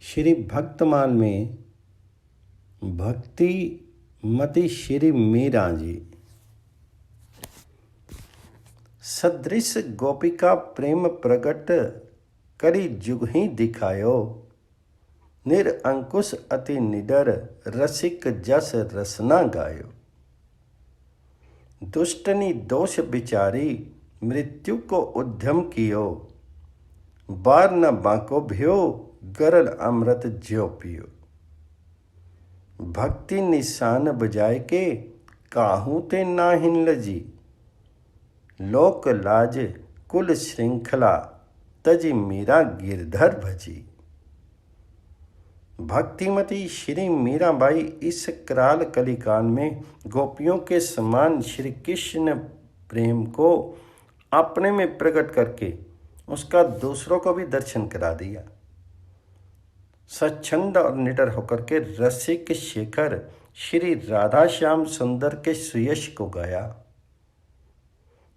श्री भक्तमाल में भक्ति मति श्री मीरा जी। सदृश गोपिका प्रेम प्रगट करी जुग ही दिखायो, निरअंकुश अति निडर रसिक जस रसना गायो। दुष्टनी दोष बिचारी मृत्यु को उद्यम कियो, बार न बांको भ्यो गरल अमृत ज्यो पियो। भक्ति निशान बजाय के काहू ते नाहिन लजी, लोक लाज कुल श्रृंखला तजी मीरा गिरधर भजी। भक्तिमती श्री मीराबाई इस कराल कलिकाल में गोपियों के समान श्री कृष्ण प्रेम को अपने में प्रकट करके उसका दूसरों को भी दर्शन करा दिया। स्वच्छंद और निडर होकर के रसिक शेखर श्री राधा श्याम सुंदर के सुयश को गाया।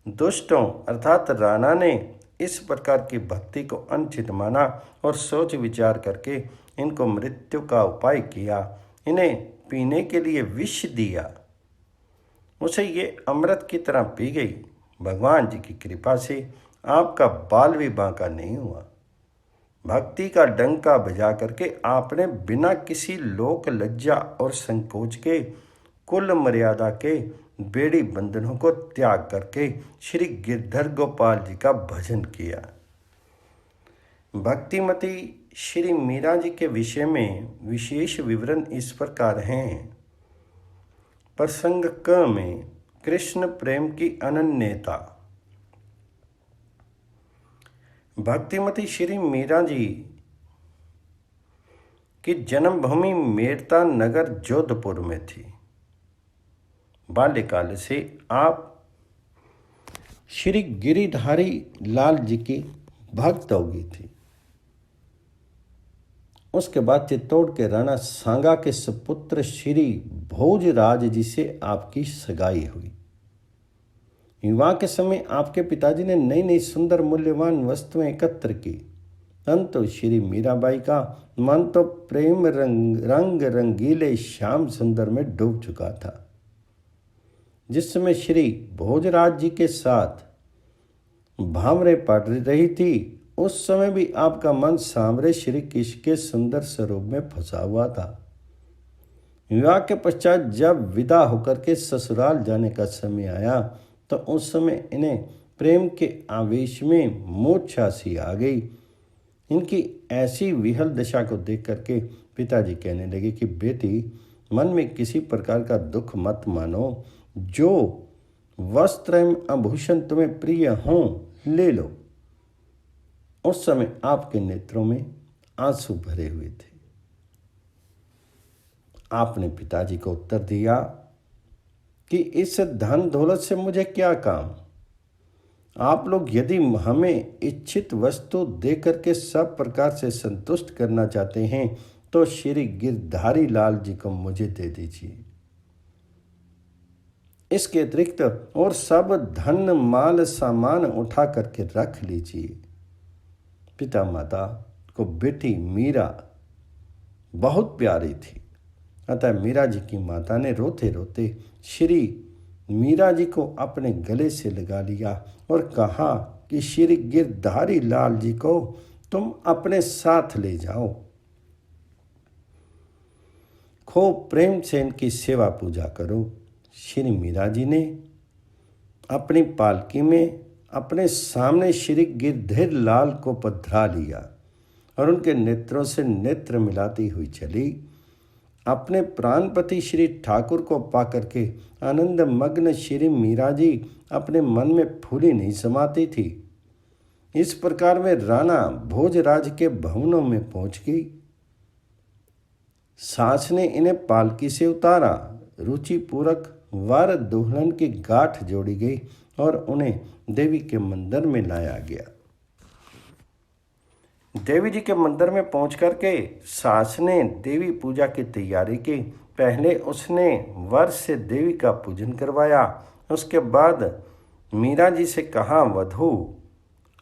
दुष्टों अर्थात राणा ने इस प्रकार की भक्ति को अनुचित माना और सोच विचार करके इनको मृत्यु का उपाय किया, इन्हें पीने के लिए विष दिया। उसे ये अमृत की तरह पी गई। भगवान जी की कृपा से आपका बाल भी बांका नहीं हुआ। भक्ति का डंका बजा करके आपने बिना किसी लोक लज्जा और संकोच के कुल मर्यादा के बेड़ी बंधनों को त्याग करके श्री गिरधर गोपाल जी का भजन किया। भक्तिमती श्री मीरा जी के विषय में विशेष विवरण इस प्रकार हैं। प्रसंग क में कृष्ण प्रेम की अनन्यता। भक्तिमती श्री मीरा जी की जन्मभूमि मेरता नगर जोधपुर में थी। बाल्यकाल से आप श्री गिरिधारी लाल जी की भक्त होगी थी। उसके बाद चित्तौड़ के राणा सांगा के सुपुत्र श्री भोजराज जी से आपकी सगाई हुई। विवाह के समय आपके पिताजी ने नई नई सुंदर मूल्यवान वस्तुएं एकत्र की, परंतु श्री मीराबाई का मन तो प्रेम रंग रंगीले श्याम सुंदर में डूब चुका था। जिस समय श्री भोजराज जी के साथ भामरे पड़ रही थी, उस समय भी आपका मन सांवरे श्री कृष्ण के सुंदर स्वरूप में फंसा हुआ था। विवाह के पश्चात जब विदा होकर के ससुराल जाने का समय आया तो उस समय इन्हें प्रेम के आवेश में मूर्छा सी आ गई। इनकी ऐसी विहल दशा को देख करके पिताजी कहने लगे कि बेटी, मन में किसी प्रकार का दुख मत मानो, जो वस्त्र एवं आभूषण तुम्हें प्रिय हों ले लो। उस समय आपके नेत्रों में आंसू भरे हुए थे। आपने पिताजी को उत्तर दिया कि इस धन दौलत से मुझे क्या काम। आप लोग यदि हमें इच्छित वस्तु दे करके सब प्रकार से संतुष्ट करना चाहते हैं तो श्री गिरधारी लाल जी को मुझे दे दीजिए। इसके अतिरिक्त और सब धन माल सामान उठा करके रख लीजिए। पिता माता को बेटी मीरा बहुत प्यारी थी, अतः मीरा जी की माता ने रोते रोते श्री मीरा जी को अपने गले से लगा लिया और कहा कि श्री गिरधारी लाल जी को तुम अपने साथ ले जाओ। खूब प्रेम से इनकी सेवा पूजा करो। श्री मीरा जी ने अपनी पालकी में अपने सामने श्री गिरधर लाल को पधरा लिया और उनके नेत्रों से नेत्र मिलाती हुई चली। अपने प्राणपति श्री ठाकुर को पाकर के आनंद मग्न श्री मीरा जी अपने मन में फूली नहीं समाती थी। इस प्रकार में राणा भोजराज के भवनों में पहुंच गई। सास ने इन्हें पालकी से उतारा। रुचिपूर्वक वर दुल्हन की गांठ जोड़ी गई और उन्हें देवी के मंदिर में लाया गया। देवी जी के मंदिर में पहुंच करके सास ने देवी पूजा की तैयारी की। पहले उसने वर से देवी का पूजन करवाया। उसके बाद मीरा जी से कहा, वधू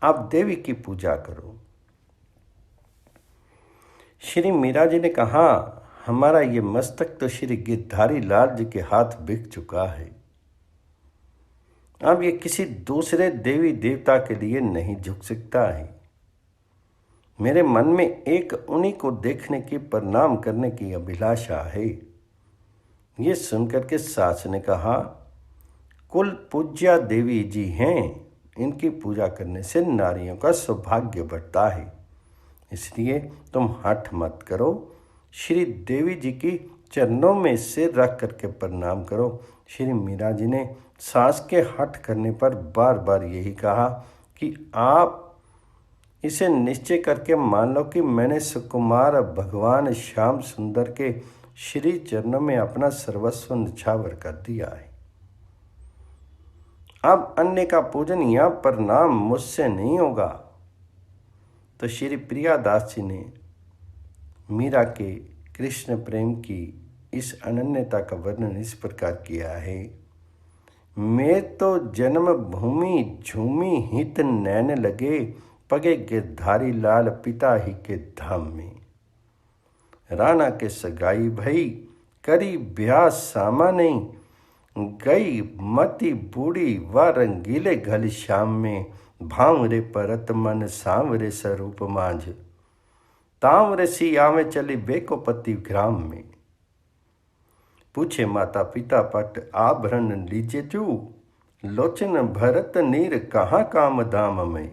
आप देवी की पूजा करो। श्री मीरा जी ने कहा, हमारा ये मस्तक तो श्री गिरधारी लाल जी के हाथ बिक चुका है। अब ये किसी दूसरे देवी देवता के लिए नहीं झुक सकता है। मेरे मन में एक उन्हीं को देखने की, प्रणाम करने की अभिलाषा है। ये सुनकर के सास ने कहा, कुल पूज्या देवी जी हैं, इनकी पूजा करने से नारियों का सौभाग्य बढ़ता है, इसलिए तुम हठ मत करो, श्री देवी जी की चरणों में सिर रख करके प्रणाम करो। श्री मीरा जी ने सास के हठ करने पर बार बार यही कहा कि आप इसे निश्चय करके मान लो कि मैंने सुकुमार भगवान श्याम सुंदर के श्री चरणों में अपना सर्वस्व न्यौछावर कर दिया है। अब अन्य का पूजन या प्रणाम मुझसे नहीं होगा। तो श्री प्रियादास जी ने मीरा के कृष्ण प्रेम की इस अनन्यता का वर्णन इस प्रकार किया है। मैं तो जन्म भूमि झूमी हित नैन लगे, पगे गिरधारी लाल पिता ही के धाम में। राणा के सगाई भई करी ब्याह सामा नहीं, गई मती बूढ़ी व रंगीले घल श्याम में। भांवरे परत मन सांवरे स्वरूप माझ, तांवरे सी आवे चली बेकोपति ग्राम में। पूछे माता पिता पट आभरण लीजे चू, लोचन भरत नीर कहाँ काम दाम में।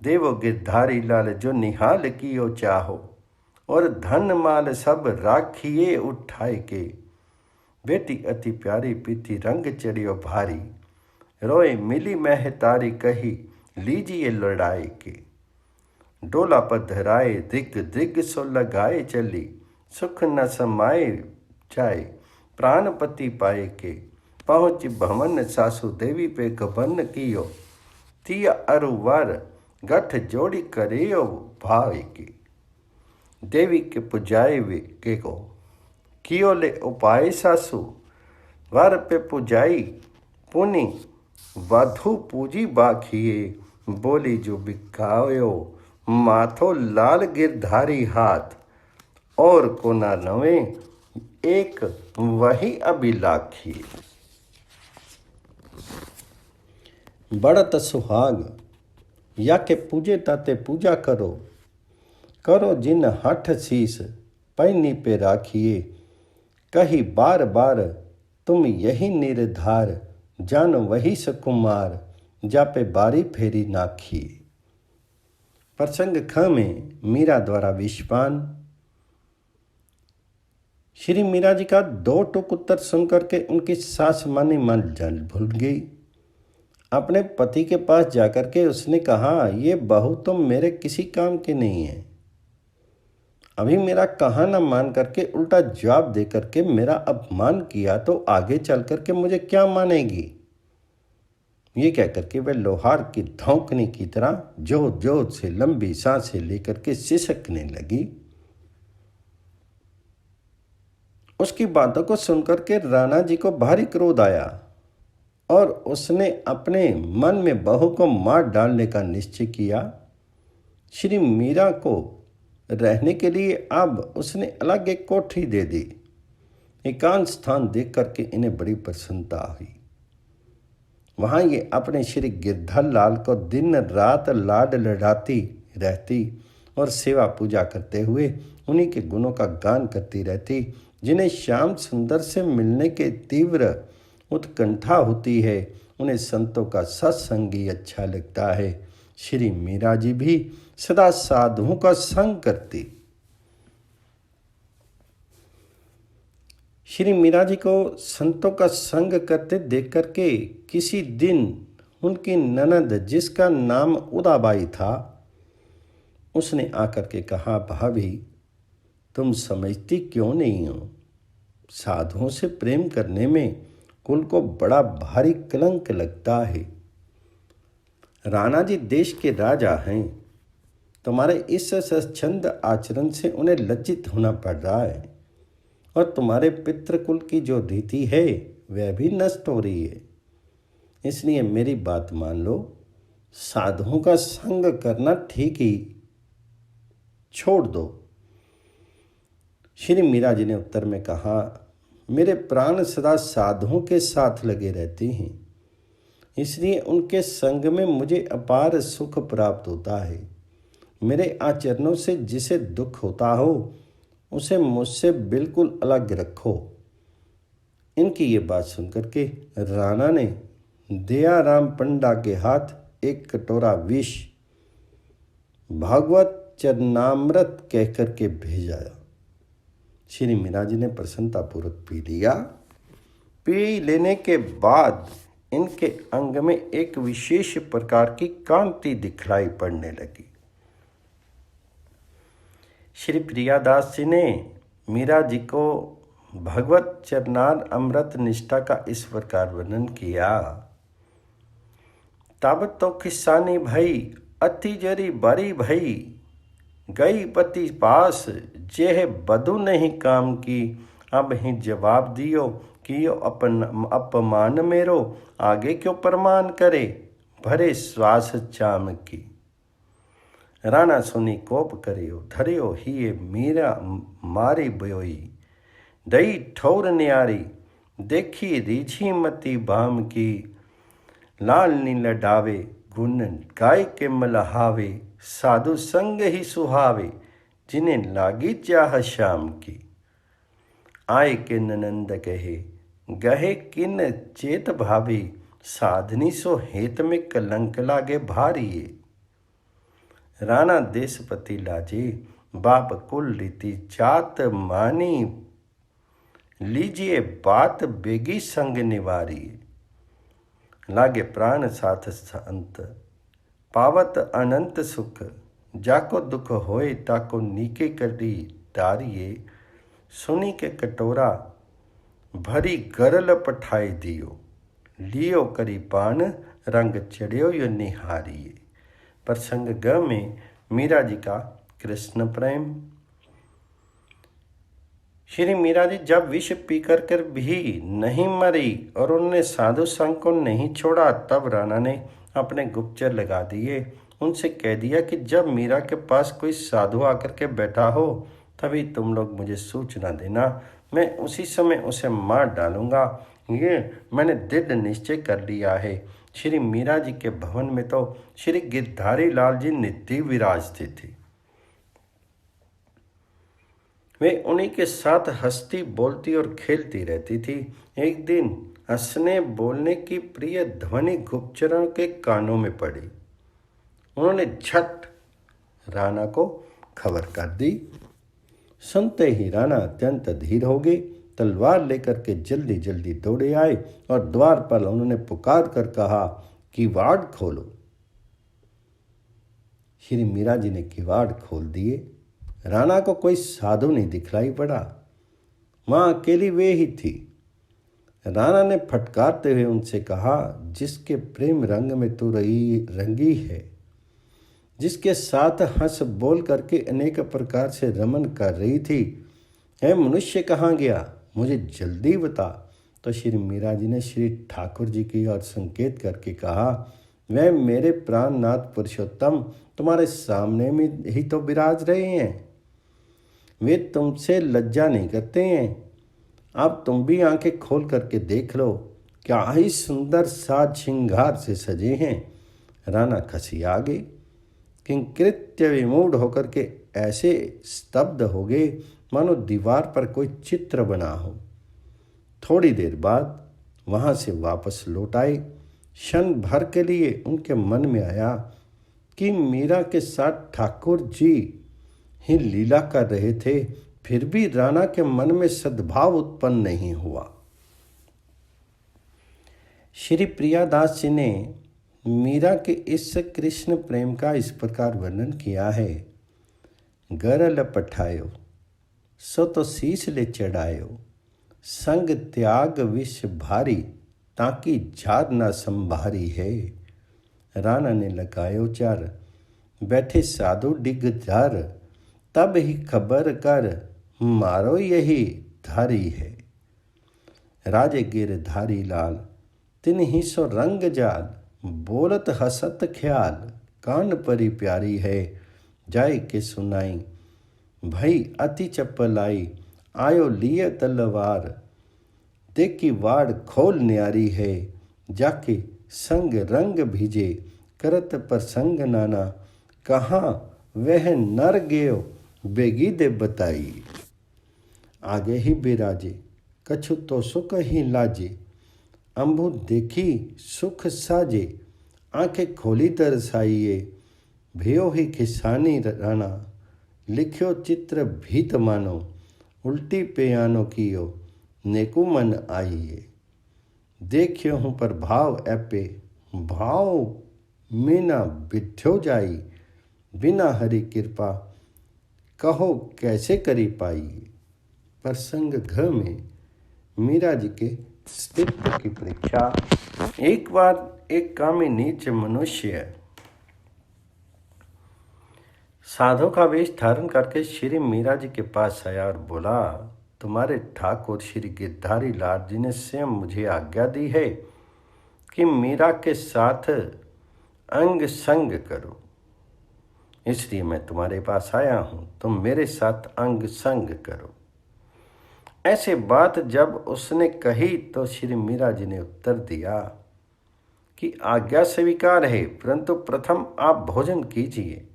देवो गिरधारी लाल जो निहाल कियो चाहो, और धन माल सब राखिए उठाए के। बेटी अति प्यारी पीती रंग चढ़ियो भारी, रोए मिली मह तारी कही लीजिए लड़ाई के। डोला पर धराए दिग दिग सो लगाए चली, सुख न समाए जाए प्राणपति पाए के। पहुँच भवन सासु देवी पे गबन कियो, तिया अरुवर गठ जोड़ी करियो भाई की। देवी के पुजाए वे के को कियो ले उपाय सासु, वर पे पुजाई पुनि वधु पूजी बाखिए। बोली जो बिकायो माथो लाल गिरधारी हाथ, और को ना नवे एक वही अभिलाखी। बढ़त सुहाग या के पूजे ताते पूजा करो, करो जिन हठ शीस पैनी पे राखिए। कही बार बार तुम यही निर्धार, जान वही सुकुमार जापे बारी फेरी नाखिए। प्रसंग ख में मीरा द्वारा विषपान। श्री मीरा जी का दो टूक उत्तर सुनकर के उनकी सास मानी मन जल भूल गई। अपने पति के पास जाकर के उसने कहा, ये बहू तो मेरे किसी काम की नहीं है। अभी मेरा कहा न मान करके उल्टा जवाब दे करके मेरा अपमान किया, तो आगे चल करके मुझे क्या मानेगी। ये कह करके वह लोहार की धौंकने की तरह जोत जोत से लंबी सांसें लेकर के सिसकने लगी। उसकी बातों को सुनकर के राणा जी को भारी क्रोध आया और उसने अपने मन में बहू को मार डालने का निश्चय किया। श्री मीरा को रहने के लिए अब उसने अलग एक कोठरी दे दी। एकांत स्थान देख करके इन्हें बड़ी प्रसन्नता हुई। वहाँ ये अपने श्री गिरधर लाल को दिन रात लाड लड़ाती रहती और सेवा पूजा करते हुए उन्हीं के गुणों का गान करती रहती, जिन्हें श्याम सुंदर से मिलने के तीव्र उत्कंठा होती है। उन्हें संतों का सत्संग ही अच्छा लगता है। श्री मीरा जी भी सदा साधुओं का संग करती। श्री मीरा जी को संतों का संग करते देख करके किसी दिन उनकी ननद, जिसका नाम उदाबाई था, उसने आकर के कहा, भाभी तुम समझती क्यों नहीं हो, साधुओं से प्रेम करने में कुल को बड़ा भारी कलंक लगता है। राणा जी देश के राजा हैं, तुम्हारे इस स्वच्छंद आचरण से उन्हें लज्जित होना पड़ रहा है और तुम्हारे पितृकुल की जो रीति है वह भी नष्ट हो रही है। इसलिए मेरी बात मान लो, साधुओं का संग करना ठीक ही छोड़ दो श्री मीरा जी ने उत्तर में कहा, मेरे प्राण सदा साधुओं के साथ लगे रहते हैं, इसलिए उनके संग में मुझे अपार सुख प्राप्त होता है। मेरे आचरणों से जिसे दुख होता हो उसे मुझसे बिल्कुल अलग रखो। इनकी ये बात सुनकर के राणा ने दयाराम पंडा के हाथ एक कटोरा विष भागवत चरणामृत कहकर के भेजाया। श्री मीरा जी ने प्रसन्नतापूर्वक पी लिया। पी लेने के बाद इनके अंग में एक विशेष प्रकार की कांति दिखलाई पड़ने लगी। श्री प्रियादास जी ने मीरा जी को भगवत चरणार अमृत निष्ठा का इस प्रकार वर्णन किया। तब तो किसानी भई अति जरी बरी भई, गई पति पास जेह बधु नहीं काम की। अब ही जवाब दियो कियो अपन अपमान मेरो, आगे क्यों प्रमाण करे भरे श्वास चाम की। राणा सुनी कोप करियो धरियो ही मीरा मारी बयोई, दई ठौर न्यारी देखी रीझी मती बाम की। लाल नील डावे गुण गाय के मलहावे, साधु संग ही सुहावे जिन्हें लागी चाह शाम की। आय के ननंद कहे गहे किन चेत भाभी, साधनी सो हेत में कलंक लागे भारी। राणा देशपति लाजे बाप कुल रीति जात मानी, लीजिए बात बेगी संग निवारी। लागे प्राण साथ संत पावत अनंत सुख, जाको दुख होए ताको नीके करी डारिये। सुनी के कटोरा भरी गरल पठाई दियो, लियो करी पान रंग चढ़ियो यो निहारिये। प्रसंग ग में मीरा जी का कृष्ण प्रेम। श्री मीरा जी जब विष पीकर कर भी नहीं मरी और उन्होंने साधु संग को नहीं छोड़ा, तब राणा ने अपने गुप्तचर लगा दिए। उनसे कह दिया कि जब मीरा के पास कोई साधु आकर के बैठा हो तभी तुम लोग मुझे सूचना देना, मैं उसी समय उसे मार डालूंगा। ये मैंने दृढ़ निश्चय कर लिया है। श्री मीरा जी के भवन में तो श्री गिरधारी लाल जी नित्य विराजते थे। वे उन्हीं के साथ हंसती बोलती और खेलती रहती थी। एक दिन हंसने बोलने की प्रिय ध्वनि गुप्तचरों के कानों में पड़ी। उन्होंने झट राणा को खबर कर दी। सुनते ही राणा अत्यंत धीर हो गए, तलवार लेकर के जल्दी जल्दी दौड़े आए और द्वार पर उन्होंने पुकार कर कहा, किवाड़ खोलो। श्री मीरा जी ने किवाड़ खोल दिए। राणा को कोई साधु नहीं दिखलाई पड़ा, वहां अकेली वे ही थी। राणा ने फटकारते हुए उनसे कहा, जिसके प्रेम रंग में तू रंगी है, जिसके साथ हंस बोल करके अनेक प्रकार से रमन कर रही थी, है मनुष्य कहाँ गया, मुझे जल्दी बता। तो श्री मीरा जी ने श्री ठाकुर जी की ओर संकेत करके कहा, वह मेरे प्राणनाथ पुरुषोत्तम तुम्हारे सामने में ही तो विराज रहे हैं। वे तुमसे लज्जा नहीं करते हैं। अब तुम भी आंखें खोल करके देख लो, क्या ही सुंदर साज श्रृंगार से सजे हैं। राणा खसिया गए, किंकृत्य विमूढ़ होकर के ऐसे स्तब्ध हो गए मानो दीवार पर कोई चित्र बना हो। थोड़ी देर बाद वहां से वापस लौट आए। क्षण भर के लिए उनके मन में आया कि मीरा के साथ ठाकुर जी ही लीला कर रहे थे, फिर भी राणा के मन में सद्भाव उत्पन्न नहीं हुआ। श्री प्रियादास जी ने मीरा के इस कृष्ण प्रेम का इस प्रकार वर्णन किया है। गरल पठायो सो तो शीश ले चढ़ायो, संग त्याग विष भारी ताकि झार ना संभारी है। राणा ने लगायो चार बैठे साधु डिग झार, तब ही खबर कर मारो यही धारी है। राजे गिरधारी लाल तिन ही सो रंग जाल, बोलत हसत ख्याल कान परी प्यारी है। जाय के सुनाई भई अति चपलाई, आयो लिए तलवार, देखी वाड़ खोल न्यारी है, जाके संग रंग भीजे, करत प्रसंग नाना, कहाँ वह नर गयो, बेगी दे बताई। आगे ही बिराजे, कछु तो सुख ही लाजे, अम्बु देखी सुख साजे, आंखें खोली तरसाइए, भयो ही खिसानी राना, लिख्यो चित्र भीत मानो, उल्टी पेयानो कियो, नेकु मन आइए। देखियो हूँ पर भाव ऐपे, भाव मीना बिथ्यो जाई, बिना हरि कृपा कहो कैसे करी पाई। प्रसंग घ में मीरा जी के अस्तित्व की परीक्षा। एक बार एक कामी नीच मनुष्य साधु का वेश धारण करके श्री मीरा जी के पास आया और बोला, तुम्हारे ठाकुर श्री गिरधारी लाल जी ने स्वयं मुझे आज्ञा दी है कि मीरा के साथ अंग संग करो, इसलिए मैं तुम्हारे पास आया हूँ, तुम मेरे साथ अंग संग करो। ऐसे बात जब उसने कही तो श्री मीरा जी ने उत्तर दिया कि आज्ञा स्वीकार है, परंतु प्रथम आप भोजन कीजिए,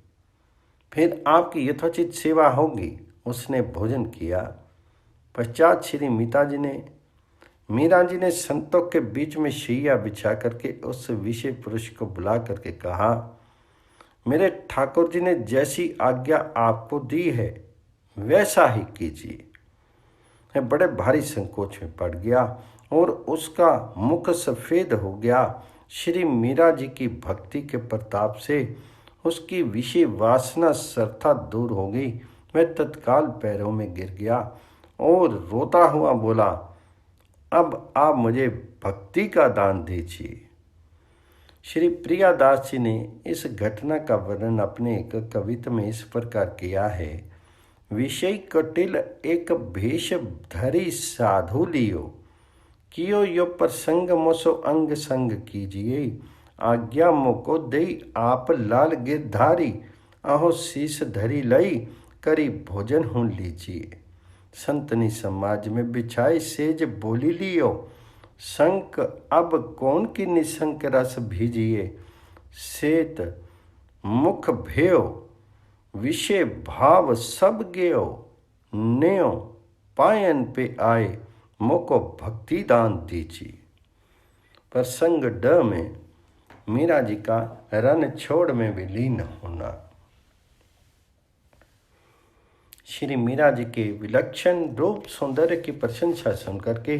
फिर आपकी यथोचित सेवा होगी। उसने भोजन किया। पश्चात श्री मीरा जी ने संतों के बीच में शैया बिछा करके उस विषय पुरुष को बुला करके कहा, मेरे ठाकुर जी ने जैसी आज्ञा आपको दी है वैसा ही कीजिए। मैं बड़े भारी संकोच में पड़ गया और उसका मुख सफ़ेद हो गया। श्री मीरा जी की भक्ति के प्रताप से उसकी विषय वासना सरथा दूर हो गई। मैं तत्काल पैरों में गिर गया और रोता हुआ बोला, अब आप मुझे भक्ति का दान दीजिए। श्री प्रियादास जी ने इस घटना का वर्णन अपने एक कविता में इस प्रकार किया है, विषय कटिल एक भेष धरी साधु लियो, कियो यो प्रसंग मोसो अंग संग कीजिए, आज्ञा मोको दई आप लाल गिरधारी, आहो शीस धरी लई करी भोजन हूँ लीजिए। संतनी समाज में बिछाई सेज बोली लियो, संक अब कौन की निसंक रस भीजिए, सेत मुख भयो विषय भाव सब गयो, न्यो पायन पे आए मोको भक्ति दान दीजिए। प्रसंग ड में मीरा जी का रन छोड़ में विलीन होना। श्री मीरा जी के विलक्षण रूप सौंदर्य की प्रशंसा सुनकर के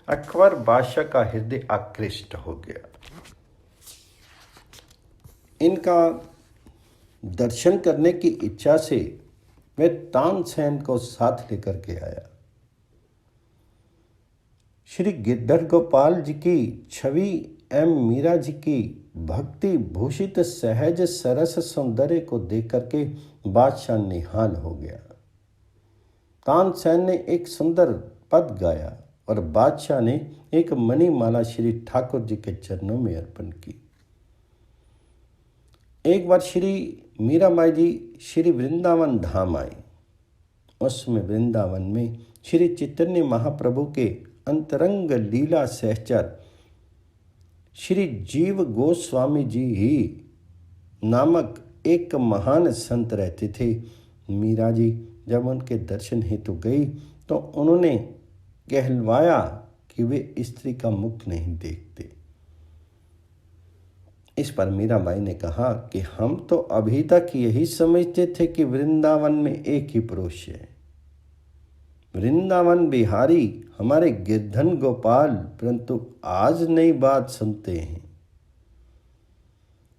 अकबर बादशाह का हृदय आकृष्ट हो गया। इनका दर्शन करने की इच्छा से वह तानसेन को साथ लेकर के आया। श्री गिरधर गोपाल जी की छवि एवं मीरा जी की भक्ति भूषित सहज सरस सौंदर्य को देख करके बादशाह निहाल हो गया। तानसेन ने एक सुंदर पद गाया और बादशाह ने एक मणिमाला श्री ठाकुर जी के चरणों में अर्पण की। एक बार श्री मीराबाई जी श्री वृंदावन धाम आई। उसमें वृंदावन में श्री चैतन्य महाप्रभु के अंतरंग लीला सहचर श्री जीव गोस्वामी जी ही नामक एक महान संत रहते थे। मीरा जी जब उनके दर्शन हेतु गई तो उन्होंने कहलवाया कि वे स्त्री का मुख नहीं देखते। इस पर मीराबाई ने कहा कि हम तो अभी तक यही समझते थे कि वृंदावन में एक ही पुरुष है। वृंदावन बिहारी हमारे गिरधन गोपाल, परंतु आज नई बात सुनते हैं।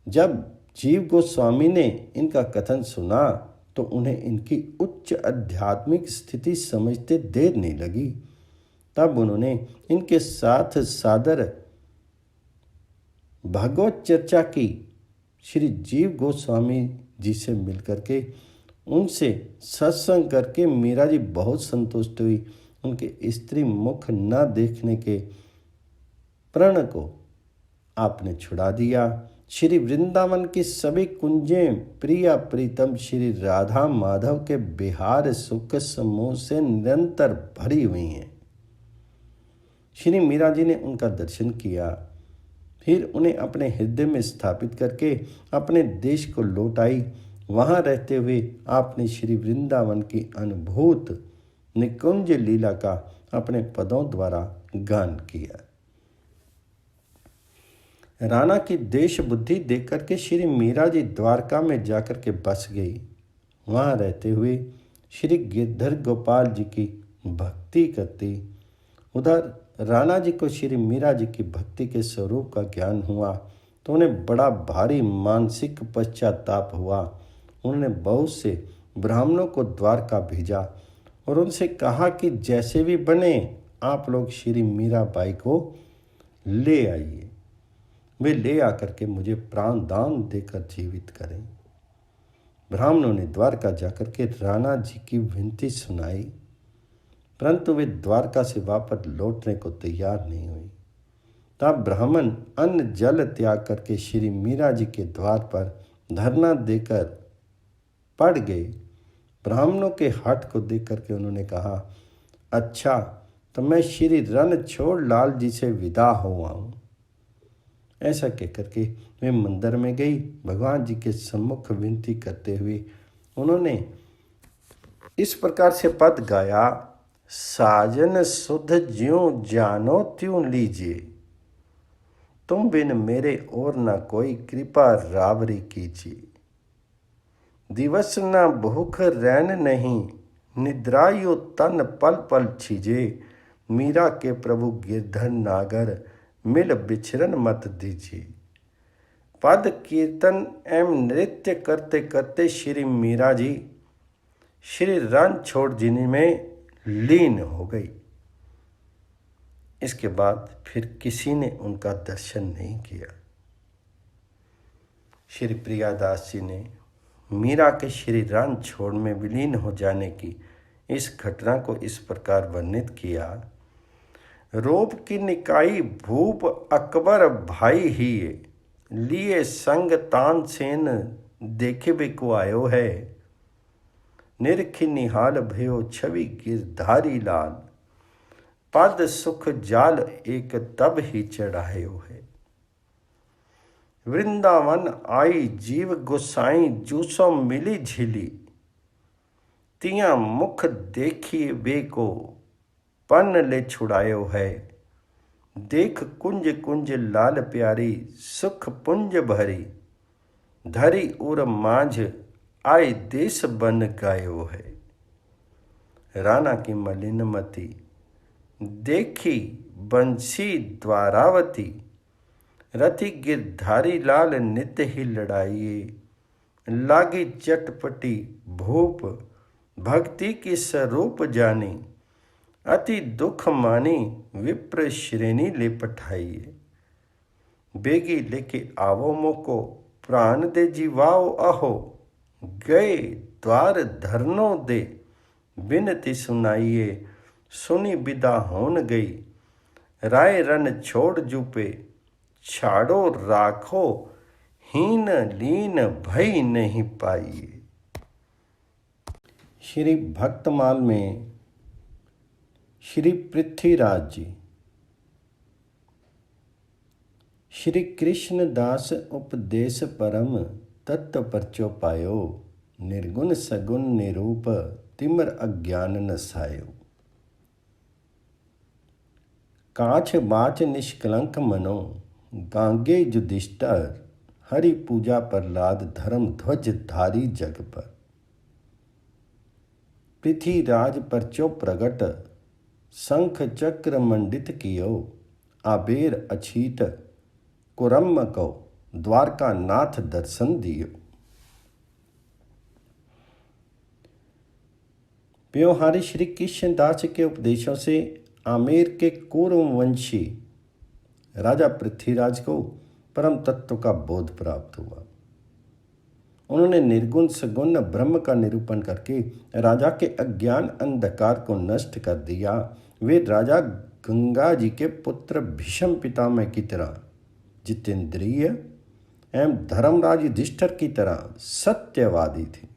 जब जीव गोस्वामी ने इनका कथन सुना तो उन्हें इनकी उच्च आध्यात्मिक स्थिति समझते देर नहीं लगी। तब उन्होंने इनके साथ सादर भगवत चर्चा की। श्री जीव गोस्वामी जी से मिलकर के उनसे सत्संग करके मीरा जी बहुत संतुष्ट हुई। उनके स्त्री मुख न देखने के प्रण को आपने छुड़ा दिया। श्री वृंदावन की सभी कुंजें प्रिया प्रीतम श्री राधा माधव के बिहार सुख समूह से निरंतर भरी हुई हैं। श्री मीरा जी ने उनका दर्शन किया, फिर उन्हें अपने हृदय में स्थापित करके अपने देश को लौट आई। वहाँ रहते हुए आपने श्री वृंदावन की अनुभूत निकुंज लीला का अपने पदों द्वारा गान किया। राणा की देश बुद्धि देख करके श्री मीरा जी द्वारका में जाकर के बस गई। वहाँ रहते हुए श्री गिरधर गोपाल जी की भक्ति करती। उधर राणा जी को श्री मीरा जी की भक्ति के स्वरूप का ज्ञान हुआ तो उन्हें बड़ा भारी मानसिक पश्चाताप हुआ। उन्होंने बहुत से ब्राह्मणों को द्वारका भेजा और उनसे कहा कि जैसे भी बने आप लोग श्री मीराबाई को ले आइए, वे ले आकर के मुझे प्राण दान देकर जीवित करें। ब्राह्मणों ने द्वारका जाकर के राणा जी की विनती सुनाई, परंतु वे द्वारका से वापस लौटने को तैयार नहीं हुई। तब ब्राह्मण अन्न जल त्याग करके श्री मीरा जी के द्वार पर धरना देकर पड़ गए। ब्राह्मणों के हठ को देख करके उन्होंने कहा, अच्छा तो मैं श्री रणछोड़ लाल जी से विदा हो आऊँ। ऐसा कहकर के वे मंदिर में गई। भगवान जी के सम्मुख विनती करते हुए उन्होंने इस प्रकार से पद गाया, साजन सुध ज्यों जानो त्यों लीजिए, तुम बिन मेरे और न कोई कृपा रावरी कीजिए। दिवस न भूख रैन नहीं, निद्रायो तन पल पल छीजे, मीरा के प्रभु गिरधर नागर मिल बिछरन मत दीजिए। पद कीर्तन एवं नृत्य करते करते श्री मीरा जी श्री रणछोड़ जी में लीन हो गई। इसके बाद फिर किसी ने उनका दर्शन नहीं किया। श्री प्रियादास जी ने मीरा के श्री रणछोड़ में विलीन हो जाने की इस घटना को इस प्रकार वर्णित किया। रोब की निकाई भूप अकबर भाई ही लिए संग तान सेन देखे बिको आयो है, निरखी निहाल भयो छवि गिरधारी लाल, पद सुख जाल एक तब ही चढ़ायो है। वृंदावन आई जीव गोसाई जूसो मिली झिली, तिया मुख देखिए वे को पन ले छुड़ायो है। देख कुंज कुंज लाल प्यारी सुख पुंज भरी, धरी उर माझ आए देश बन गायो है। राणा की मलिनमती देखी बंसी द्वारावती, रति गिरधारी लाल नित्य ही लड़ाइए, लागी चटपटी भूप भक्ति की स्वरूप जानी, अति दुख मानी विप्र श्रेणी ले पठाइए। बेगी लेके आवो मोको प्राण दे जीवाओ अहो, गए द्वार धरनो दे बिनती सुनाइए, सुनी विदा होन गई, राय रन छोड़ जूपे छाड़ो राखो, हीन लीन भई नहीं पाइए। श्री भक्तमाल में श्री पृथ्वीराज जी श्री कृष्ण दास उपदेश परम तत्व परचो पायो, निर्गुण सगुण निरूप तिमर अज्ञान नसायो। काछ बाच निष्कलंक मनो, गांगे युधिष्ठिर, हरि पूजा प्रहलाद धर्म ध्वज धारी जग पर। पृथ्वीराज परचो प्रगट, शंख चक्र मंडित कियो, आबेर अछीट कुरम को द्वारका नाथ दर्शन दियो। व्यवहारी श्री कृष्णदास के उपदेशों से आमेर के कौरववंशी राजा पृथ्वीराज को परम तत्व का बोध प्राप्त हुआ। उन्होंने निर्गुण सगुण ब्रह्म का निरूपण करके राजा के अज्ञान अंधकार को नष्ट कर दिया। वे राजा गंगा जी के पुत्र भीष्म पितामह की तरह जितेंद्रिय, एवं धर्मराज युधिष्ठिर की तरह सत्यवादी थी।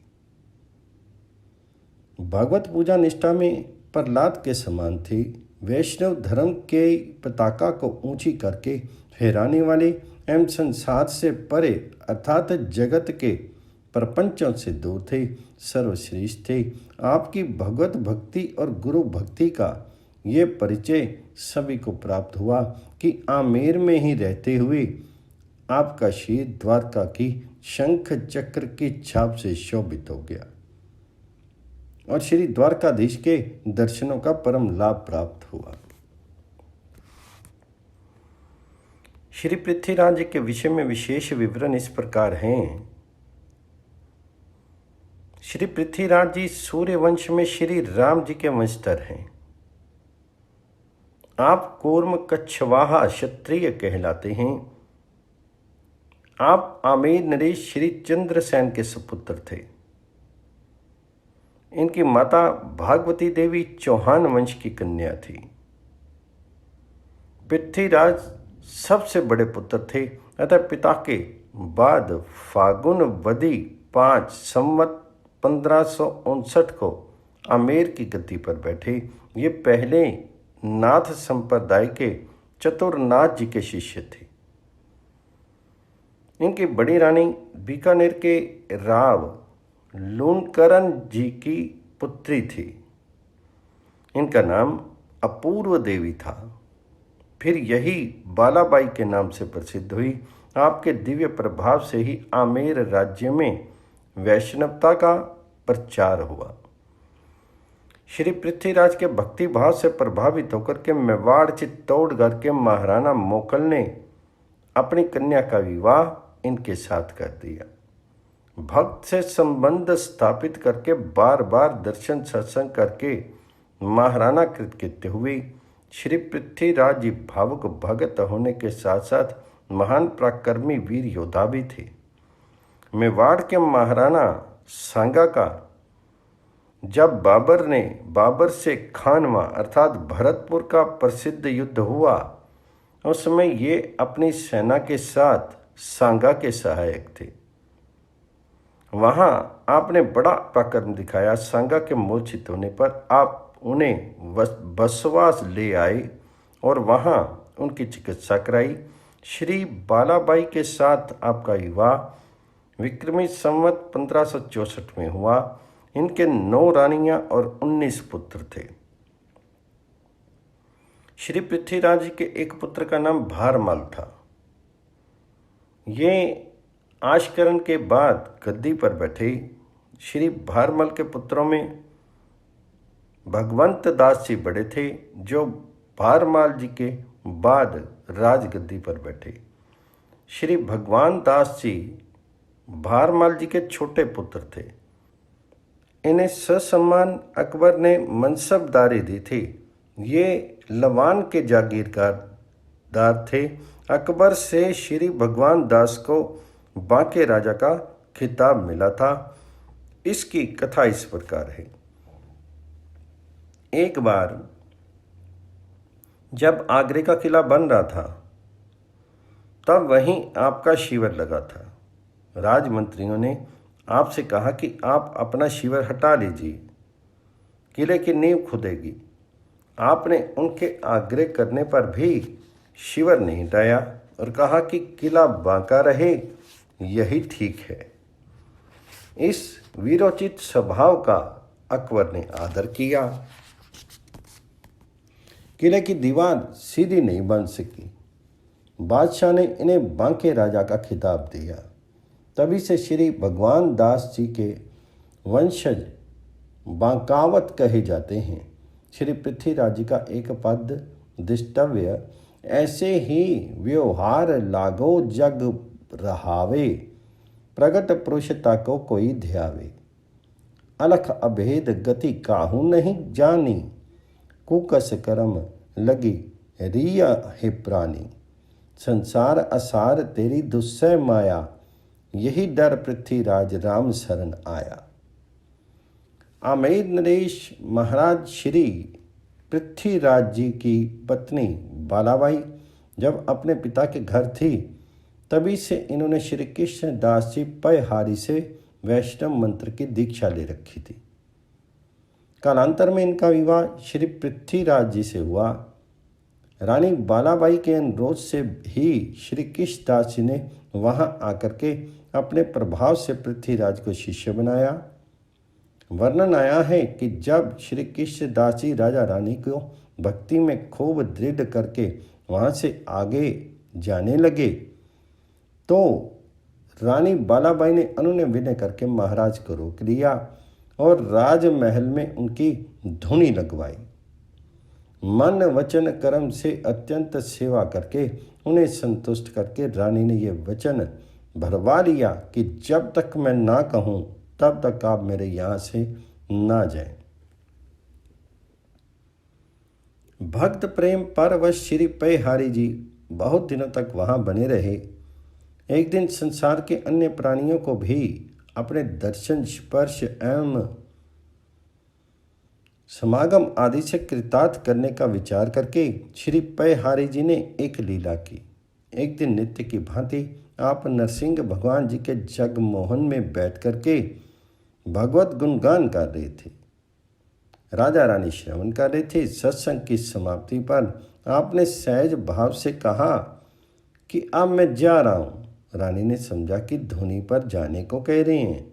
भागवत पूजा निष्ठा में प्रहलाद के समान थी। वैष्णव धर्म के पताका को ऊंची करके फहराने वाले एवं संसार से परे अर्थात जगत के प्रपंचों से दूर थे, सर्वश्रेष्ठ थे। आपकी भगवत भक्ति और गुरु भक्ति का ये परिचय सभी को प्राप्त हुआ कि आमेर में ही रहते हुए आपका शीर द्वारका की शंख चक्र की छाप से शोभित हो गया और श्री द्वारकाधीश के दर्शनों का परम लाभ प्राप्त हुआ। श्री पृथ्वीराज के विषय में विशेष विवरण इस प्रकार हैं। श्री पृथ्वीराज जी सूर्य वंश में श्री राम जी के वंशधर हैं। आप कूर्म कच्छवाहा क्षत्रिय कहलाते हैं। आप आमेर नरेश श्री चंद्रसेन के सुपुत्र थे। इनकी माता भागवती देवी चौहान वंश की कन्या थी। पृथ्वीराज सबसे बड़े पुत्र थे, अतः पिता के बाद फागुन वदी 5 संवत 1559 को आमेर की गद्दी पर बैठे। ये पहले नाथ संप्रदाय के चतुरनाथ जी के शिष्य थे। इनकी बड़ी रानी बीकानेर के राव लूणकरण जी की पुत्री थी। इनका नाम अपूर्व देवी था। फिर यही बालाबाई के नाम से प्रसिद्ध हुई। आपके दिव्य प्रभाव से ही आमेर राज्य में वैष्णवता का प्रचार हुआ। श्री पृथ्वीराज के भक्ति भाव से प्रभावित होकर के मेवाड़ चित्तौड़गढ़ के महाराणा मोकल ने अपनी कन्या का विवाह इनके साथ कर दिया। भक्त से संबंध स्थापित करके बार बार दर्शन सत्संग करके महाराणा कृतकृत्य हुए। श्री पृथ्वीराज जी भावुक भगत होने के साथ साथ महान पराक्रमी वीर योद्धा भी थे। मेवाड़ के महाराणा सांगा का जब बाबर से खानवा अर्थात भरतपुर का प्रसिद्ध युद्ध हुआ, उस समय ये अपनी सेना के साथ सांगा के सहायक थे। वहाँ आपने बड़ा पराक्रम दिखाया। सांगा के मूर्छित होने पर आप उन्हें बसवास ले आए और वहाँ उनकी चिकित्सा कराई। श्री बालाबाई के साथ आपका विवाह विक्रमी संवत 1564 में हुआ। इनके 9 रानियां और 19 पुत्र थे। श्री पृथ्वीराज जी के एक पुत्र का नाम भारमाल था। ये आशकरण के बाद गद्दी पर बैठे। श्री भारमल के पुत्रों में भगवंत दास जी बड़े थे, जो भारमाल जी के बाद राजगद्दी पर बैठे। श्री भगवान दास जी भारमाल जी के छोटे पुत्र थे। इन्हें ससम्मान अकबर ने मनसबदारी दी थी। ये लवान के जागीरदार थे। अकबर से श्री भगवान दास को बांके राजा का खिताब मिला था। इसकी कथा इस प्रकार है। एक बार जब आगरे का किला बन रहा था, तब वहीं आपका शिविर लगा था। राजमंत्रियों ने आपसे कहा कि आप अपना शिविर हटा लीजिए, किले की नींव खुदेगी। आपने उनके आग्रह करने पर भी शिविर नहीं हटाया और कहा कि किला बांका रहे, यही ठीक है। इस वीरोचित स्वभाव का अकबर ने आदर किया। किले की दीवार सीधी नहीं बन सकी। बादशाह ने इन्हें बांके राजा का खिताब दिया। तभी से श्री भगवान दास जी के वंशज बांकावत कहे जाते हैं। श्री पृथ्वीराज जी का एक पद दिष्टव्य ऐसे ही व्यवहार लागो जग रहावे, प्रगट पुरुषता को कोई ध्यावे। अलख अभेद गति काहू नहीं जानी, कुकस कर्म लगी रिया है प्राणी। संसार असार तेरी दुस्सह माया, यही डर पृथ्वीराज राम शरण आया। आमेर नरेश महाराज श्री पृथ्वीराज जी की पत्नी बालाबाई जब अपने पिता के घर थी, तभी से इन्होंने श्री कृष्ण दास जी पयहारी से वैष्णव मंत्र की दीक्षा ले रखी थी। कालांतर में इनका विवाह श्री पृथ्वीराज जी से हुआ। रानी बालाबाई के अनुरोध से ही श्री कृष्ण दास जी ने वहां आकर के अपने प्रभाव से पृथ्वीराज को शिष्य बनाया। वर्णन आया है कि जब श्री कृष्ण दास जी राजा रानी को भक्ति में खूब दृढ़ करके वहां से आगे जाने लगे तो रानी बालाबाई ने अनुनय विनय करके महाराज को रोक लिया और राजमहल में उनकी धुनी लगवाई। मन वचन कर्म से अत्यंत सेवा करके उन्हें संतुष्ट करके रानी ने यह वचन भरवा लिया कि जब तक मैं ना कहूं तब तक आप मेरे यहाँ से ना जाएं। भक्त प्रेम परवश श्री पयहारी जी बहुत दिनों तक वहां बने रहे। एक दिन संसार के अन्य प्राणियों को भी अपने दर्शन स्पर्श एवं समागम आदि से कृतार्थ करने का विचार करके श्री पयहारी जी ने एक लीला की। एक दिन नित्य की भांति आप नरसिंह भगवान जी के जगमोहन में बैठ करके भगवत गुणगान कर रहे थे। राजा रानी श्रवण कर रहे थे। सत्संग की समाप्ति पर आपने सहज भाव से कहा कि अब मैं जा रहा हूँ। रानी ने समझा कि धुनी पर जाने को कह रहे हैं,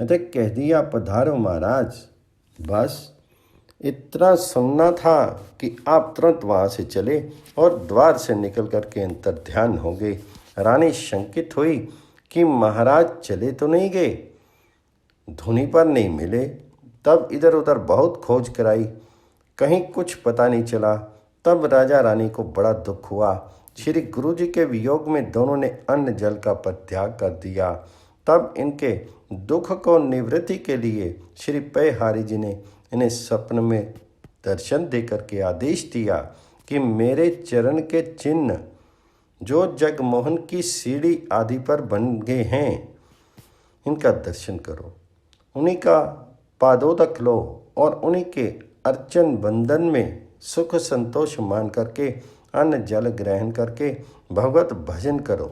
अतः कह दिया पधारो महाराज। बस इतना सुनना था कि आप तुरंत वहाँ से चले और द्वार से निकल करके अंतर ध्यान हो गए। रानी शंकित हुई कि महाराज चले तो नहीं गए, धुनी पर नहीं मिले। तब इधर उधर बहुत खोज कराई, कहीं कुछ पता नहीं चला। तब राजा रानी को बड़ा दुख हुआ। श्री गुरु जी के वियोग में दोनों ने अन्न जल का परित्याग कर दिया। तब इनके दुख को निवृत्ति के लिए श्री पयहारी जी ने इन्हें स्वप्न में दर्शन देकर के आदेश दिया कि मेरे चरण के चिन्ह जो जगमोहन की सीढ़ी आदि पर बन गए हैं, इनका दर्शन करो, उन्हीं का पादोदक लो और उन्हीं के अर्चन बंधन में सुख संतोष मान करके अन्न जल ग्रहण करके भगवत भजन करो।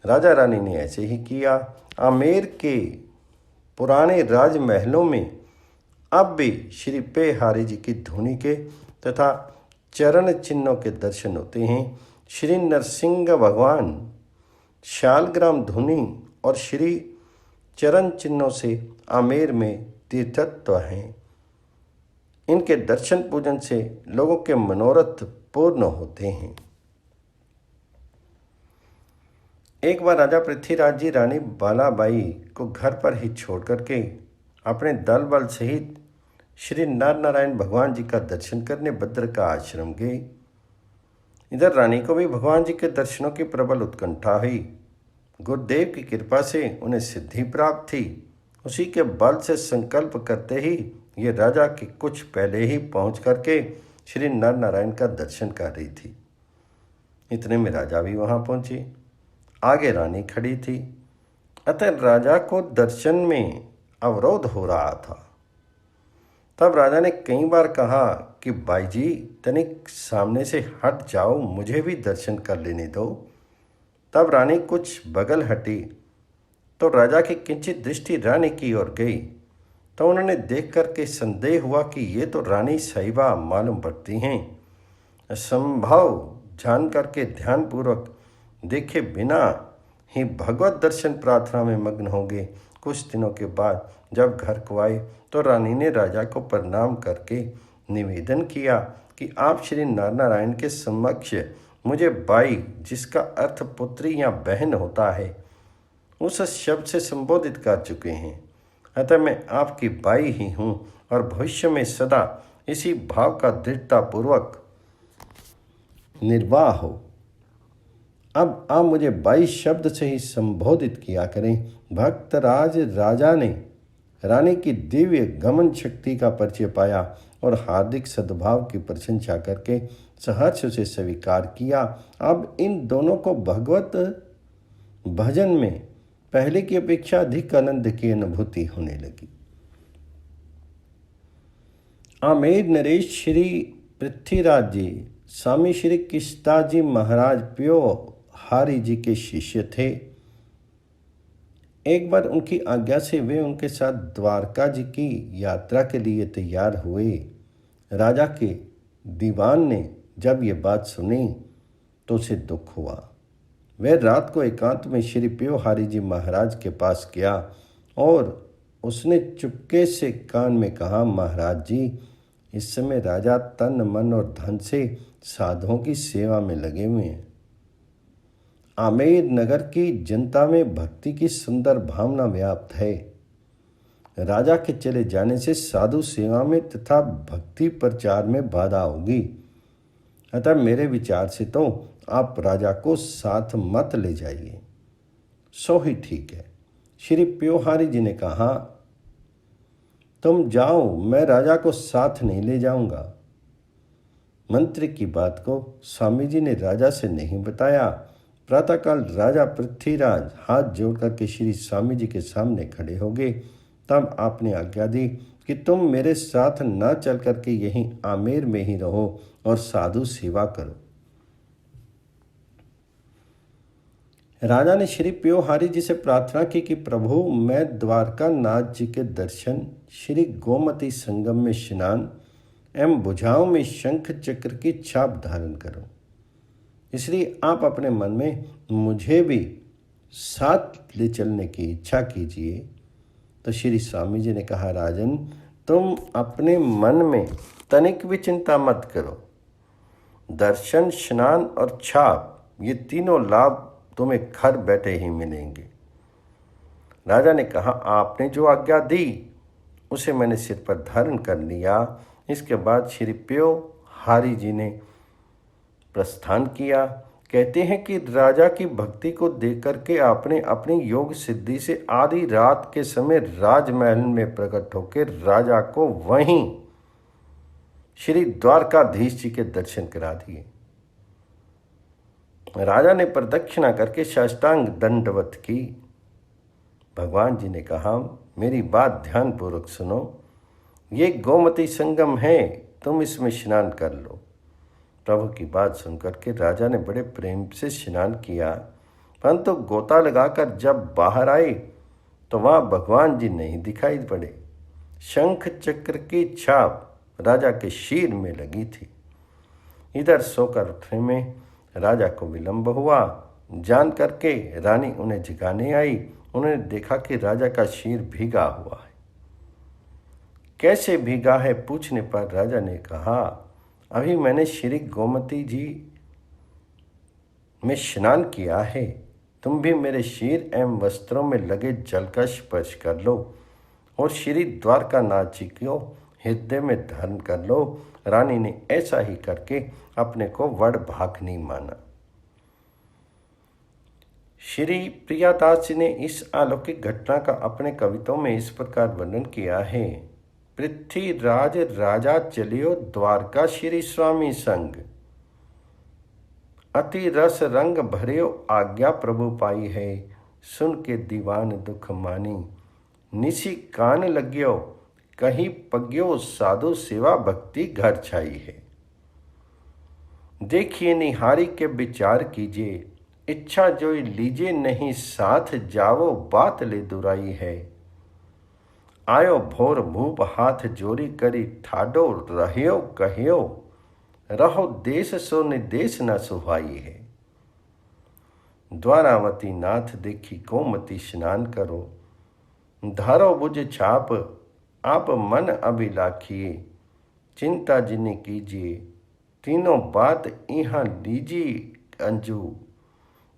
राजा रानी ने ऐसे ही किया। आमेर के पुराने राजमहलों में अब भी श्री पयहारी जी की धुनी के तथा चरण चिन्हों के दर्शन होते हैं। श्री नरसिंह भगवान शालग्राम धुनी और श्री चरण चिन्हों से आमेर में तीर्थत्व हैं। इनके दर्शन पूजन से लोगों के मनोरथ पूर्ण होते हैं। एक बार राजा पृथ्वीराज जी रानी बालाबाई को घर पर ही छोड़ करके अपने दल बल सहित श्री नर नारायण भगवान जी का दर्शन करने भद्र का आश्रम गए। इधर रानी को भी भगवान जी के दर्शनों की प्रबल उत्कंठा हुई। गुरुदेव की कृपा से उन्हें सिद्धि प्राप्त थी। उसी के बल से संकल्प करते ही ये राजा के कुछ पहले ही पहुंच करके श्री नर नारायण का दर्शन कर रही थी। इतने में राजा भी वहां पहुंचे। आगे रानी खड़ी थी, अतः राजा को दर्शन में अवरोध हो रहा था। तब राजा ने कई बार कहा कि बाई जी तनिक सामने से हट जाओ, मुझे भी दर्शन कर लेने दो। तब रानी कुछ बगल हटी तो राजा की किंचित दृष्टि रानी की ओर गई। तो उन्होंने देख करके संदेह हुआ कि ये तो रानी साहिबा मालूम पड़ती हैं। असंभव जान करके ध्यानपूर्वक देखे बिना ही भगवत दर्शन प्रार्थना में मग्न हो गए। कुछ दिनों के बाद जब घर को आए तो रानी ने राजा को प्रणाम करके निवेदन किया कि आप श्री नारायण के समक्ष मुझे बाई, जिसका अर्थ पुत्री या बहन होता है, उस शब्द से संबोधित कर चुके हैं। अतः मैं आपकी बाई ही हूँ और भविष्य में सदा इसी भाव का दृढ़तापूर्वक निर्वाह हो। अब आप मुझे बाई शब्द से ही संबोधित किया करें। भक्तराज राजा ने रानी की दिव्य गमन शक्ति का परिचय पाया और हार्दिक सद्भाव की प्रशंसा करके सहर्ष से स्वीकार किया। अब इन दोनों को भगवत भजन में पहले की अपेक्षा अधिक आनंद की अनुभूति होने लगी। आमेर नरेश श्री पृथ्वीराज जी, स्वामी श्री कृष्णदास जी महाराज प्यो हारी जी के शिष्य थे। एक बार उनकी आज्ञा से वे उनके साथ द्वारका जी की यात्रा के लिए तैयार हुए। राजा के दीवान ने जब ये बात सुनी तो उसे दुख हुआ। वह रात को एकांत में श्री प्योहारी जी महाराज के पास गया और उसने चुपके से कान में कहा, महाराज जी, इस समय राजा तन मन और धन से साधुओं की सेवा में लगे हुए हैं। आमेर नगर की जनता में भक्ति की सुंदर भावना व्याप्त है। राजा के चले जाने से साधु सेवा में तथा भक्ति प्रचार में बाधा होगी। अतः मेरे विचार से तो आप राजा को साथ मत ले जाइए। सो ही ठीक है। श्री प्योहारी जी ने कहा, तुम जाओ, मैं राजा को साथ नहीं ले जाऊंगा। मंत्री की बात को स्वामी जी ने राजा से नहीं बताया। प्रातःकाल राजा पृथ्वीराज हाथ जोड़ करके श्री स्वामी जी के सामने खड़े हो गए। तब आपने आज्ञा दी कि तुम मेरे साथ न चल करके यहीं आमेर में ही रहो और साधु सेवा करो। राजा ने श्री प्योहारी जी से प्रार्थना की कि प्रभु, मैं द्वारका नाथ जी के दर्शन, श्री गोमती संगम में स्नान एवं भुजाओं में शंख चक्र की छाप धारण करूं। इसलिए आप अपने मन में मुझे भी साथ ले चलने की इच्छा कीजिए। तो श्री स्वामी जी ने कहा, राजन, तुम अपने मन में तनिक भी चिंता मत करो। दर्शन, स्नान और छाप, ये तीनों लाभ तुम्हें घर बैठे ही मिलेंगे। राजा ने कहा, आपने जो आज्ञा दी उसे मैंने सिर पर धारण कर लिया। इसके बाद श्री प्योहारी जी ने प्रस्थान किया। कहते हैं कि राजा की भक्ति को देख करके आपने अपनी योग सिद्धि से आधी रात के समय राजमहल में प्रकट होकर राजा को वहीं श्री द्वारकाधीश जी के दर्शन करा दिए। राजा ने प्रदक्षिणा करके साष्टांग दंडवत की। भगवान जी ने कहा, मेरी बात ध्यानपूर्वक सुनो। ये गोमती संगम है, तुम इसमें स्नान कर लो। प्रभु की बात सुनकर के राजा ने बड़े प्रेम से स्नान किया, परंतु गोता लगाकर जब बाहर आए तो वहाँ भगवान जी नहीं दिखाई पड़े। शंख चक्र की छाप राजा के शीर में लगी थी। इधर सोकर उठने में राजा को विलंब हुआ। जान करके रानी उन्हें जगाने आई। उन्होंने देखा कि राजा का शीर भीगा हुआ है। कैसे भीगा है पूछने पर राजा ने कहा, अभी मैंने श्री गोमती जी में स्नान किया है। तुम भी मेरे शीर एवं वस्त्रों में लगे जल का स्पर्श कर लो और श्री द्वारकानाथ जी को हृदय में धारण कर लो। रानी ने ऐसा ही करके अपने को वड़ भागनी माना। श्री प्रियादास जी ने इस अलौकिक घटना का अपने कविताओं में इस प्रकार वर्णन किया है। पृथ्वीराज राजा चलियो द्वारका श्री स्वामी संग, अति रस रंग भरियो आज्ञा प्रभु पाई है। सुन के दीवान दुख मानी, निसी कान लग्यो, कहीं पग्यो साधु सेवा भक्ति घर छाई है। देखिए निहारी के विचार कीजिए, इच्छा जोई लीजिए नहीं साथ जावो बात ले दुराई है। आयो भोर भूप हाथ जोरी करी ठाडो रहियो कहियो, रहो देश सो निदेश न सुहाई है। द्वारावती नाथ देखी गोमती स्नान करो, धारो बुझ छाप आप मन अभिलाखिए। चिंता जिनी कीजिए तीनों बात यहाँ लीजिए अंजू,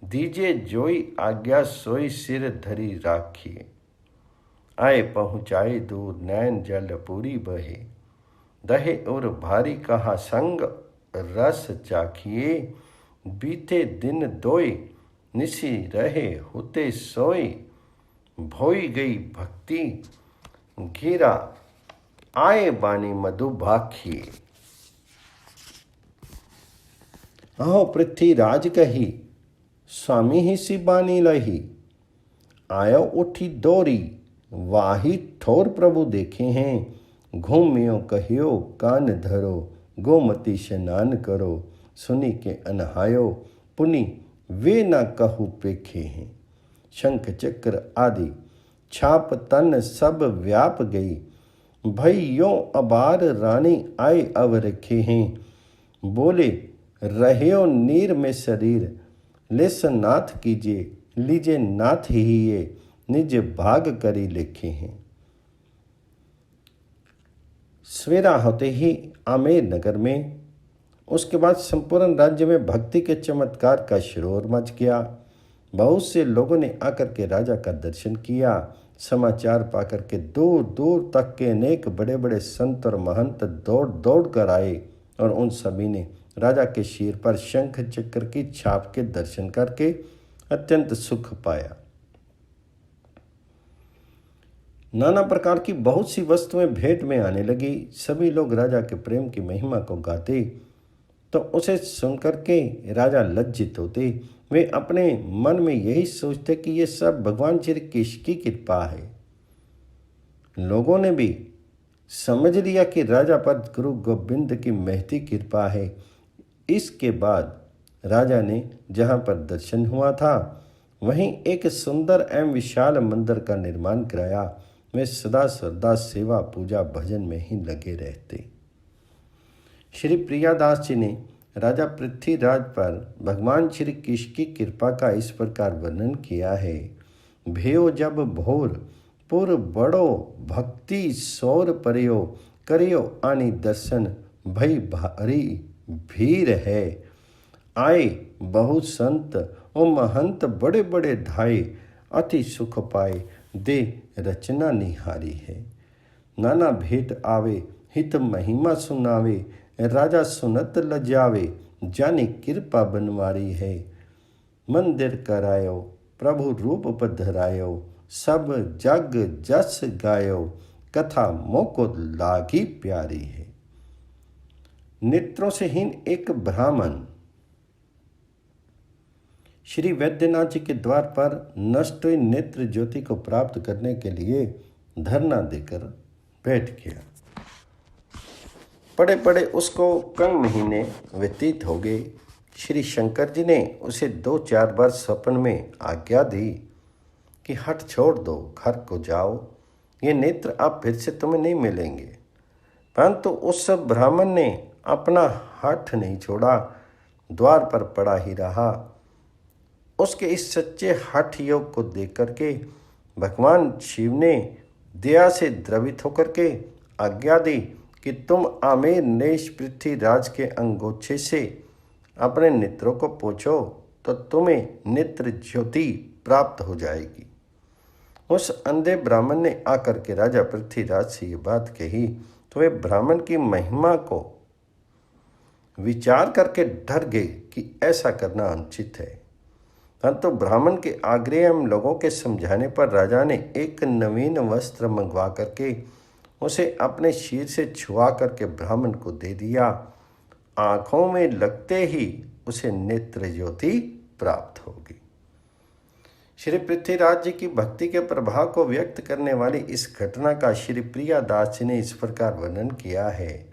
दीजिए जोई आज्ञा सोई सिर धरी राखिए। आए पहुँचाए दूर नैन जल पूरी बहे, दहे और भारी कहा संग रस चाखिए। बीते दिन दोय निसी रहे होते सोए, भोई गई भक्ति घिरा आए बानी मधु भाखिए। अहो पृथ्वीराज कही, स्वामी ही सी बानी लही। आयो उठी डोरी, वाही ठोर प्रभु देखे हैं। घूमियो कहियो कान धरो, गोमती स्नान करो। सुनी के अनहायो, पुनि वे न कहु पेखे हैं। शंख चक्र आदि छाप तन सब व्याप गई, भई यों अबार रानी आए अव रखे हैं। बोले रह्यो नीर में शरीर, लेस नाथ कीजिए, लीजे नाथ ही ये निज भाग करी लिखे हैं। सवेरा होते ही आमेर नगर में, उसके बाद संपूर्ण राज्य में भक्ति के चमत्कार का शोर मच गया। बहुत से लोगों ने आकर के राजा का दर्शन किया। समाचार पाकर के दूर दूर तक के अनेक बड़े बड़े संत और महंत दौड़ दौड़ कर आए और उन सभी ने राजा के शीर पर शंख चक्र की छाप के दर्शन करके अत्यंत सुख पाया। नाना प्रकार की बहुत सी वस्तुएं भेंट में आने लगी। सभी लोग राजा के प्रेम की महिमा को गाते, तो उसे सुनकर के राजा लज्जित होते। वे अपने मन में यही सोचते कि ये सब भगवान श्री कृष्ण की कृपा है। लोगों ने भी समझ लिया कि राजा पर गुरु गोविंद की महती कृपा है। इसके बाद राजा ने जहाँ पर दर्शन हुआ था वहीं एक सुंदर एवं विशाल मंदिर का निर्माण कराया। वे सदा श्रद्धा सेवा पूजा भजन में ही लगे रहते। श्री प्रियादास जी ने राजा पृथ्वीराज पर भगवान श्री कृष्ण की कृपा का इस प्रकार वर्णन किया है। भयो जब भोर पुर बड़ो भक्ति सौर परियो, करियो आनी दर्शन भई भारी भीर है। आए बहुत संत ओ महंत बड़े बड़े ढाई, अति सुख पाए दे रचना निहारी है। नाना भेंट आवे हित महिमा सुनावे, राजा सुनत लजावे जानी कृपा बनवारी है। मंदिर करायो प्रभु रूप पधरायो, सब जग जस गायो, कथा मोको लागी प्यारी है। नेत्रों से हीन एक ब्राह्मण श्री वैद्यनाथ जी के द्वार पर नष्ट हुई नेत्र ज्योति को प्राप्त करने के लिए धरना देकर बैठ गया। पड़े पड़े उसको कई महीने व्यतीत हो गए। श्री शंकर जी ने उसे 2-4 बार स्वप्न में आज्ञा दी कि हट छोड़ दो, घर को जाओ, ये नेत्र अब फिर से तुम्हें नहीं मिलेंगे। परंतु उस ब्राह्मण ने अपना हठ नहीं छोड़ा, द्वार पर पड़ा ही रहा। उसके इस सच्चे हठ योग को देख करके भगवान शिव ने दया से द्रवित होकर के आज्ञा दी कि तुम आमेर नेश पृथ्वीराज के अंगोछे से अपने नेत्रों को पोंछो तो तुम्हें नेत्र ज्योति प्राप्त हो जाएगी। उस अंधे ब्राह्मण ने आकर के राजा पृथ्वीराज से ये बात कही तो वे ब्राह्मण की महिमा को विचार करके डर गए कि ऐसा करना अनुचित है। परंतु ब्राह्मण के आग्रह एवं लोगों के समझाने पर राजा ने एक नवीन वस्त्र मंगवा करके उसे अपने शीर से छुआ करके ब्राह्मण को दे दिया। आँखों में लगते ही उसे नेत्र ज्योति प्राप्त होगी। श्री पृथ्वीराज जी की भक्ति के प्रभाव को व्यक्त करने वाली इस घटना का श्री प्रियादास जी ने इस प्रकार वर्णन किया है।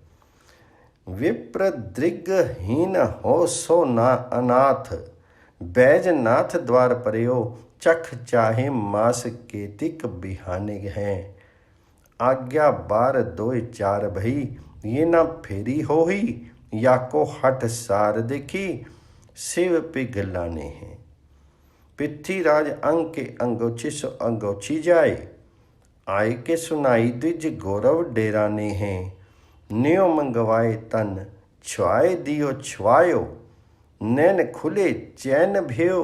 विप्र दृग्हीन हो सो ना अनाथ, बैजनाथ द्वार परयो, चख चाहे मास केतिक बिहाने हैं। आज्ञा 12-2-4 भई, ये ना फेरी हो ही, या को हट सार देखी, शिव पिघलाने हैं। पृथ्वीराज अंग के अंगोछी सो अंगोछी जाए, आय के सुनाई द्विज गौरव डेराने हैं। न्यो मंगवाए तन, छुआए दियो छुआयो, नैन खुले चैन भयो,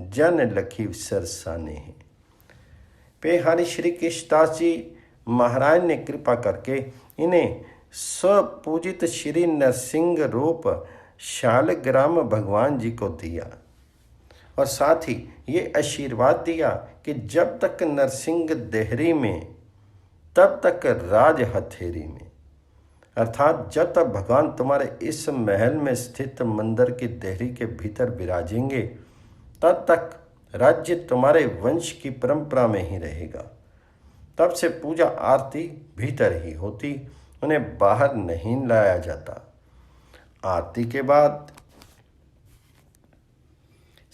जन लखी सरसाने हैं। पेहारी श्री कृष्णदास जी महाराज ने कृपा करके इन्हें स्वपूजित श्री नरसिंह रूप शालग्राम भगवान जी को दिया और साथ ही ये आशीर्वाद दिया कि जब तक नरसिंह देहरी में तब तक राज हथेरी में, अर्थात जब तक भगवान तुम्हारे इस महल में स्थित मंदिर की देहरी के भीतर विराजेंगे तब तक राज्य तुम्हारे वंश की परंपरा में ही रहेगा। तब से पूजा आरती भीतर ही होती, उन्हें बाहर नहीं लाया जाता। आरती के बाद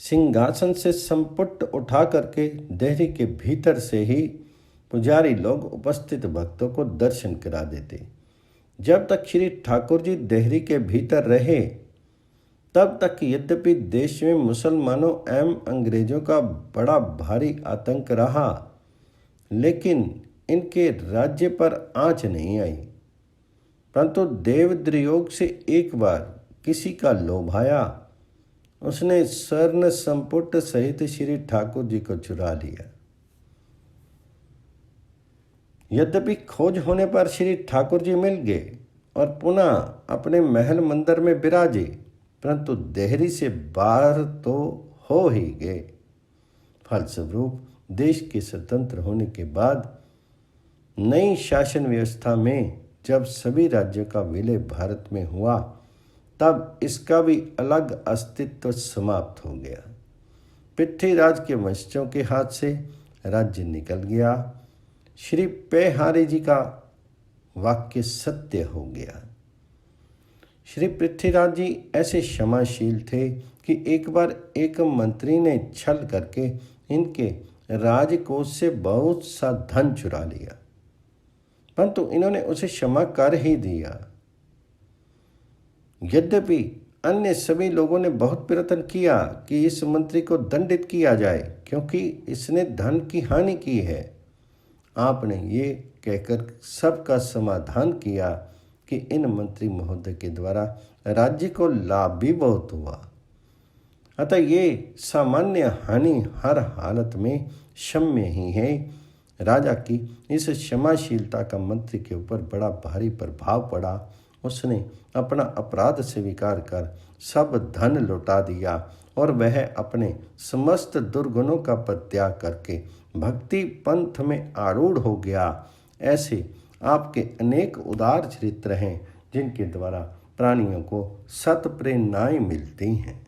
सिंहासन से संपुट उठा करके देहरी के भीतर से ही पुजारी लोग उपस्थित भक्तों को दर्शन करा देते। जब तक श्री ठाकुर जी देहरी के भीतर रहे तब तक यद्यपि देश में मुसलमानों एवं अंग्रेजों का बड़ा भारी आतंक रहा, लेकिन इनके राज्य पर आंच नहीं आई। परंतु देवद्रयोग से एक बार किसी का लोभ आया, उसने स्वर्ण संपुट सहित श्री ठाकुर जी को चुरा लिया। यद्यपि खोज होने पर श्री ठाकुर जी मिल गए और पुनः अपने महल मंदिर में विराजे, परंतु देहरी से बाहर तो हो ही गए। फलस्वरूप देश के स्वतंत्र होने के बाद नई शासन व्यवस्था में जब सभी राज्यों का विलय भारत में हुआ, तब इसका भी अलग अस्तित्व समाप्त हो गया। पृथ्वीराज के वंशजों के हाथ से राज्य निकल गया। श्री पेहारी जी का वाक्य सत्य हो गया। श्री पृथ्वीराज जी ऐसे क्षमाशील थे कि एक बार एक मंत्री ने छल करके इनके राजकोष से बहुत सा धन चुरा लिया, परंतु इन्होंने उसे क्षमा कर ही दिया। यद्यपि अन्य सभी लोगों ने बहुत प्रयत्न किया कि इस मंत्री को दंडित किया जाए क्योंकि इसने धन की हानि की है, आपने ये कहकर सबका समाधान किया कि इन मंत्री महोदय के द्वारा राज्य को लाभ भी बहुत हुआ, अतः ये सामान्य हानि हर हालत में क्षम्य ही है। राजा की इस क्षमाशीलता का मंत्री के ऊपर बड़ा भारी प्रभाव पड़ा। उसने अपना अपराध स्वीकार कर सब धन लौटा दिया और वह अपने समस्त दुर्गुणों का परित्याग करके भक्ति पंथ में आरूढ़ हो गया। ऐसे आपके अनेक उदार चरित्र हैं जिनके द्वारा प्राणियों को सत प्रेरणाएं मिलती हैं।